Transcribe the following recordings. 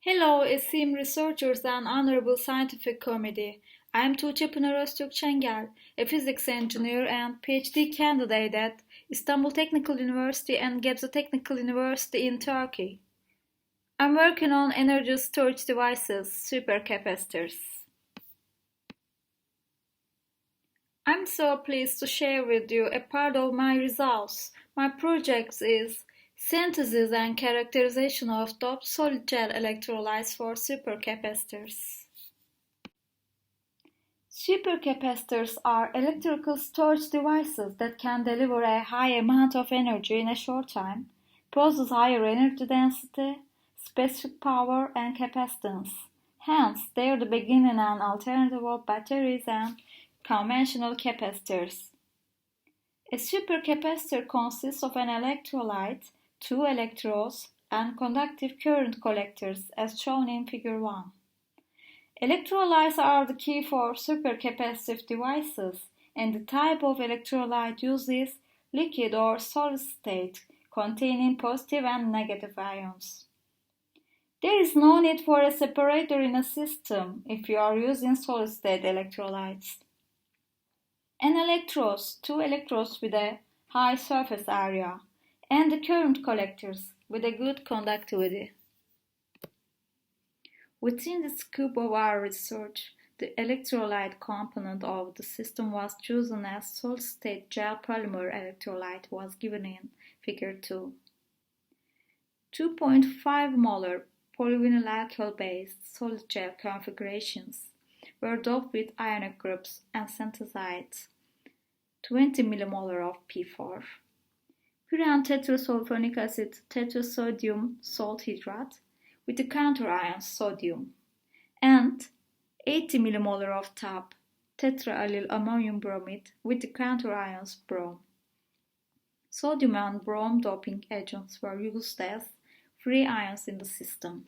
Hello, esteemed researchers and honorable scientific committee. I am Tuğçe Pınar Öztürk Çengel, a physics engineer and PhD candidate at Istanbul Technical University and Gebze Technical University in Turkey. I'm working on energy storage devices, supercapacitors. I'm so pleased to share with you a part of my results. My project is synthesis and characterization of doped solid gel electrolytes for supercapacitors. Supercapacitors are electrical storage devices that can deliver a high amount of energy in a short time, possess higher energy density, specific power, and capacitance. Hence, they are the beginning and alternative of batteries and conventional capacitors. A supercapacitor consists of an electrolyte, two electrodes, and conductive current collectors as shown in Figure 1. Electrolytes are the key for supercapacitive devices, and the type of electrolyte used is liquid or solid state, containing positive and negative ions. There is no need for a separator in a system if you are using solid state electrolytes. An electrode, two electrodes with a high surface area, and the current collectors with a good conductivity. Within the scope of our research, the electrolyte component of the system was chosen as solid-state gel polymer electrolyte was given in Figure 2. 2.5 molar polyvinyl alcohol-based solid gel configurations were doped with ionic groups and synthesized 20 millimolar of P4, pure and tetrasulfonic acid tetrasodium salt hydrate with the counter-ions sodium, and 80 millimolar of TAP tetraallyl ammonium bromide with the counter-ions brom. Sodium and brome doping agents were used as free ions in the system.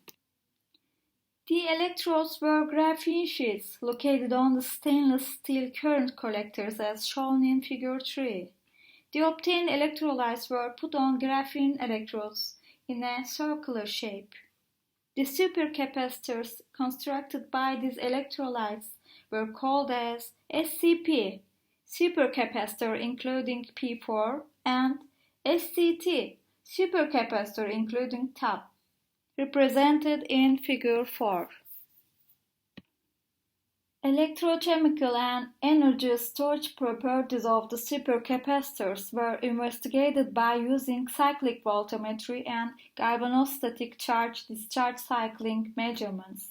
The electrodes were graphene sheets located on the stainless steel current collectors as shown in Figure 3. The obtained electrolytes were put on graphene electrodes in a circular shape. The supercapacitors constructed by these electrolytes were called as SCP, supercapacitor including P4, and SCT, supercapacitor including TAP, represented in Figure 4. Electrochemical and energy storage properties of the supercapacitors were investigated by using cyclic voltammetry and galvanostatic charge-discharge cycling measurements.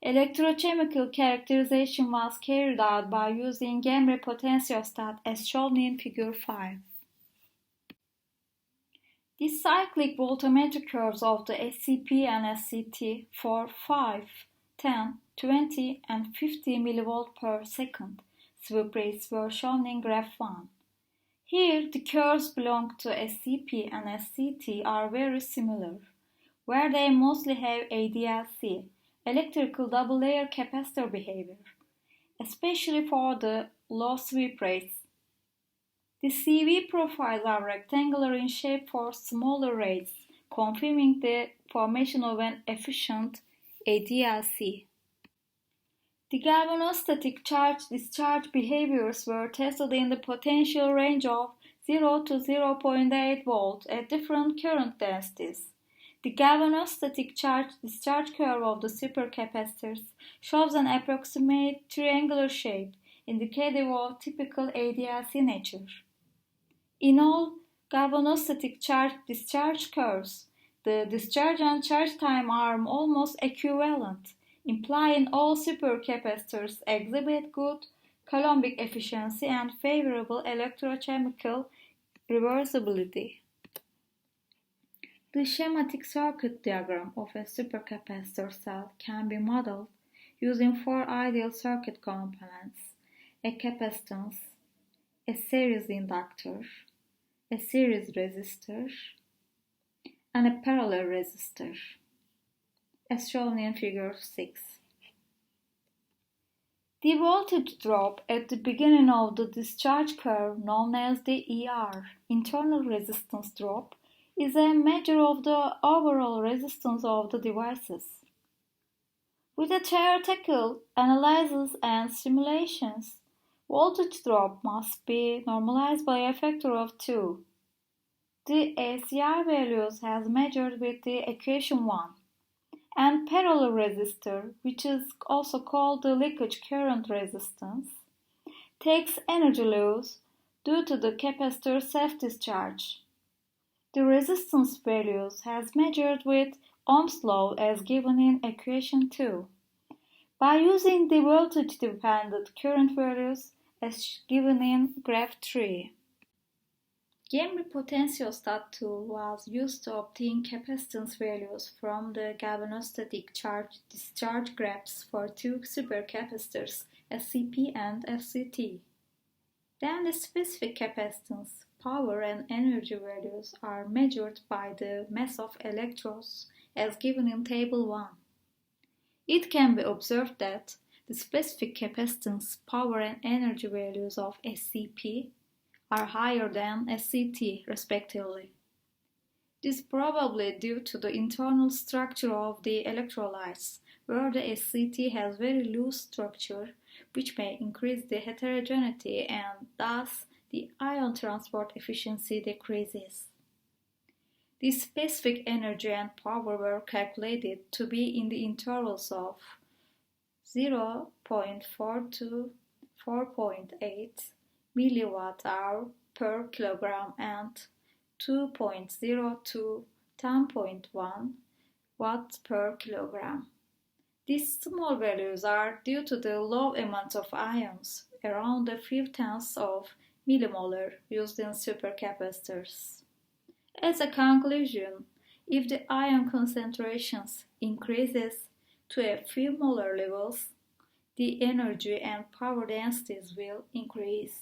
Electrochemical characterization was carried out by using Gamma potentiostat as shown in Figure 5. The cyclic voltammetry curves of the SCP and SCT for 5, 10, 20 and 50 mV per second sweep rates were shown in Graph 1. Here, the curves belong to SCP and SCT are very similar, where they mostly have ADLC, electrical double-layer capacitor behavior, especially for the low sweep rates. The CV profiles are rectangular in shape for smaller rates, confirming the formation of an efficient ADLC. The galvanostatic charge-discharge behaviors were tested in the potential range of 0 to 0.8 volt at different current densities. The galvanostatic charge-discharge curve of the supercapacitors shows an approximate triangular shape, indicative of typical ADLC nature. In all galvanostatic charge-discharge curves, the discharge and charge time are almost equivalent, implying all supercapacitors exhibit good Coulombic efficiency and favorable electrochemical reversibility. The schematic circuit diagram of a supercapacitor cell can be modeled using four ideal circuit components: a capacitance, a series inductor, a series resistor, and a parallel resistor, as shown in Figure 6. The voltage drop at the beginning of the discharge curve, known as the ER, internal resistance drop, is a measure of the overall resistance of the devices. With a theoretical analysis and simulations, voltage drop must be normalized by a factor of 2. The ACR values as measured with the equation 1. And parallel resistor, which is also called the leakage current resistance, takes energy loss due to the capacitor self-discharge. The resistance values as measured with Ohm's law as given in equation 2. By using the voltage-dependent current values as given in graph 3. Gamma potentiostat tool was used to obtain capacitance values from the galvanostatic charge discharge graphs for two supercapacitors SCP and FCT. Then the specific capacitance, power and energy values are measured by the mass of electrodes as given in table 1. It can be observed that the specific capacitance, power and energy values of SCP are higher than SCT respectively. This is probably due to the internal structure of the electrolytes, where the SCT has very loose structure, which may increase the heterogeneity and thus the ion transport efficiency decreases. The specific energy and power were calculated to be in the intervals of 0.4 to 4.8 milliwatt-hour per kilogram and 2.0 to 10.1 watt per kilogram. These small values are due to the low amount of ions, around a few tenths of millimolar, used in supercapacitors. As a conclusion, if the ion concentrations increases to a few molar levels, the energy and power densities will increase.